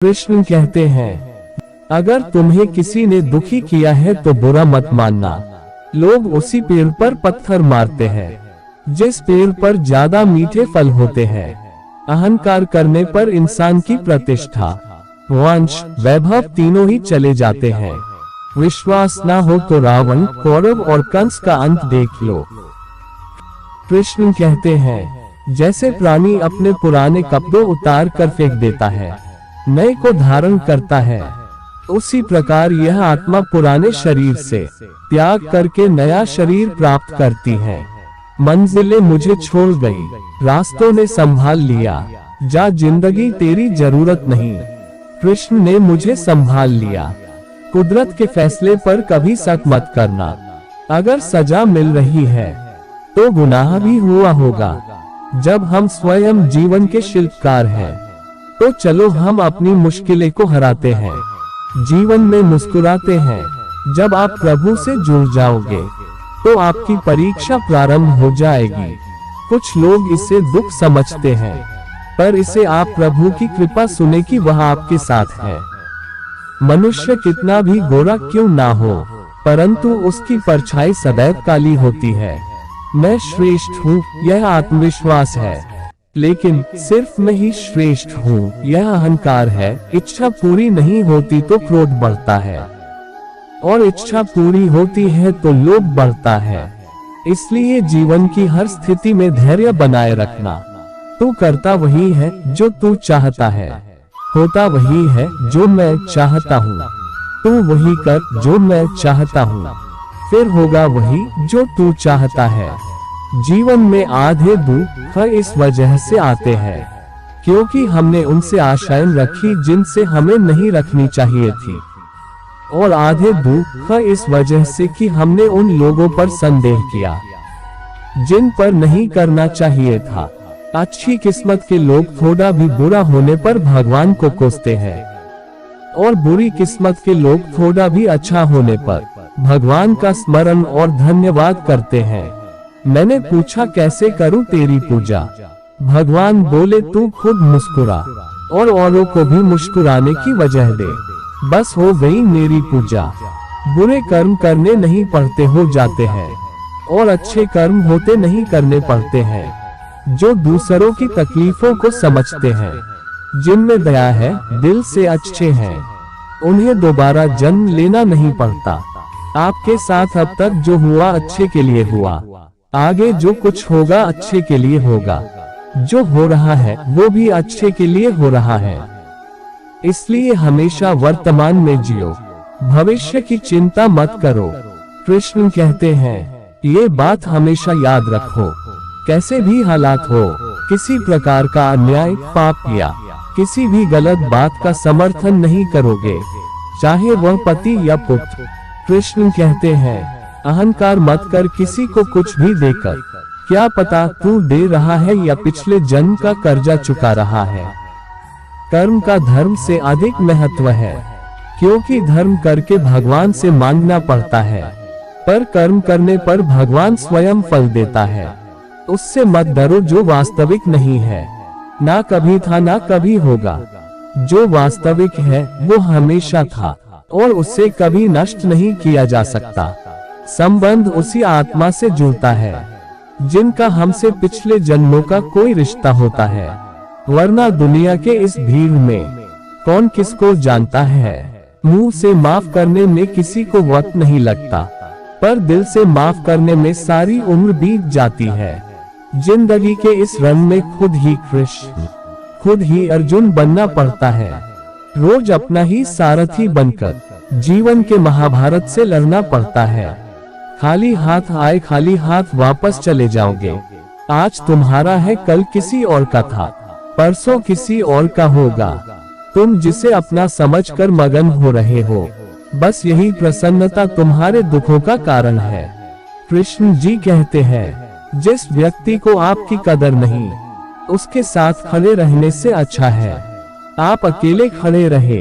कृष्ण कहते हैं, अगर तुम्हें किसी ने दुखी किया है तो बुरा मत मानना। लोग उसी पेड़ पर पत्थर मारते हैं जिस पेड़ पर ज्यादा मीठे फल होते हैं। अहंकार करने पर इंसान की प्रतिष्ठा, वंश, वैभव तीनों ही चले जाते हैं। विश्वास ना हो तो रावण, कौरव और कंस का अंत देख लो। कृष्ण कहते हैं, जैसे प्राणी अपने पुराने कपड़े उतार कर फेंक देता है, नए को धारण करता है, उसी प्रकार यह आत्मा पुराने शरीर से त्याग करके नया शरीर प्राप्त करती है। मंजिलें मुझे छोड़ गई, रास्तों ने संभाल लिया, जा जिंदगी तेरी जरूरत नहीं। कृष्ण ने मुझे संभाल लिया। कुदरत के फैसले पर कभी शक मत करना। अगर सजा मिल रही है तो गुनाह भी हुआ होगा। जब हम स्वयं जीवन के शिल्पकार हैं, तो चलो हम अपनी मुश्किलें को हराते हैं, जीवन में मुस्कुराते हैं। जब आप प्रभु से जुड़ जाओगे तो आपकी परीक्षा प्रारंभ हो जाएगी। कुछ लोग इसे दुख समझते हैं, पर इसे आप प्रभु की कृपा सुने कि वह आपके साथ है। मनुष्य कितना भी गोरा क्यों ना हो, परंतु उसकी परछाई सदैव काली होती है। मैं श्रेष्ठ हूँ, यह आत्मविश्वास है, लेकिन सिर्फ मैं ही श्रेष्ठ हूँ, यह अहंकार है। इच्छा पूरी नहीं होती तो क्रोध बढ़ता है, और इच्छा पूरी होती है तो लोभ बढ़ता है। इसलिए जीवन की हर स्थिति में धैर्य बनाए रखना। तू करता वही है जो तू चाहता है, होता वही है जो मैं चाहता हूँ। तू वही कर जो मैं चाहता हूँ, फिर होगा वही जो तू चाहता है। जीवन में आधे दुख इस वजह से आते हैं क्योंकि हमने उनसे आशाएं रखी जिनसे हमें नहीं रखनी चाहिए थी, और आधे दुख इस वजह से कि हमने उन लोगों पर संदेह किया जिन पर नहीं करना चाहिए था। अच्छी किस्मत के लोग थोड़ा भी बुरा होने पर भगवान को कोसते हैं, और बुरी किस्मत के लोग थोड़ा भी अच्छा होने पर भगवान का स्मरण और धन्यवाद करते हैं। मैंने पूछा, कैसे करूं तेरी पूजा? भगवान बोले, तू खुद मुस्कुरा और औरों को भी मुस्कुराने की वजह दे, बस हो गई मेरी पूजा। बुरे कर्म करने नहीं पड़ते, हो जाते हैं, और अच्छे कर्म होते नहीं करने पड़ते हैं। जो दूसरों की तकलीफों को समझते हैं, जिनमें दया है, दिल से अच्छे हैं, उन्हें दोबारा जन्म लेना नहीं पड़ता। आपके साथ अब तक जो हुआ अच्छे के लिए हुआ, आगे जो कुछ होगा अच्छे के लिए होगा। जो हो रहा है वो भी अच्छे के लिए हो रहा है। इसलिए हमेशा वर्तमान में जियो, भविष्य की चिंता मत करो। कृष्ण कहते हैं, ये बात हमेशा याद रखो, कैसे भी हालात हो, किसी प्रकार का अन्याय, पाप या किसी भी गलत बात का समर्थन नहीं करोगे, चाहे वह पति या पुत्र। कृष्ण कहते हैं, अहंकार मत कर किसी को कुछ भी देकर, क्या पता तू दे रहा है या पिछले जन्म का कर्जा चुका रहा है। कर्म का धर्म से अधिक महत्व है, क्योंकि धर्म करके भगवान से मांगना पड़ता है, पर कर्म करने पर भगवान स्वयं फल देता है। उससे मत डरो जो वास्तविक नहीं है, ना कभी था ना कभी होगा। जो वास्तविक है वो हमेशा था, और उससे कभी नष्ट नहीं किया जा सकता। संबंध उसी आत्मा से जुड़ता है जिनका हमसे पिछले जन्मों का कोई रिश्ता होता है, वरना दुनिया के इस भीड़ में कौन किसको जानता है। मुंह से माफ करने में किसी को वक्त नहीं लगता, पर दिल से माफ करने में सारी उम्र बीत जाती है। जिंदगी के इस रण में खुद ही कृष्ण, खुद ही अर्जुन बनना पड़ता है। रोज अपना ही सारथी बनकर जीवन के महाभारत से लड़ना पड़ता है। खाली हाथ आए खाली हाथ वापस चले जाओगे। आज तुम्हारा है, कल किसी और का था, परसों किसी और का होगा। तुम जिसे अपना समझकर मगन हो रहे हो, बस यही प्रसन्नता तुम्हारे दुखों का कारण है। कृष्ण जी कहते हैं, जिस व्यक्ति को आपकी कदर नहीं, उसके साथ खड़े रहने से अच्छा है आप अकेले खड़े रहे।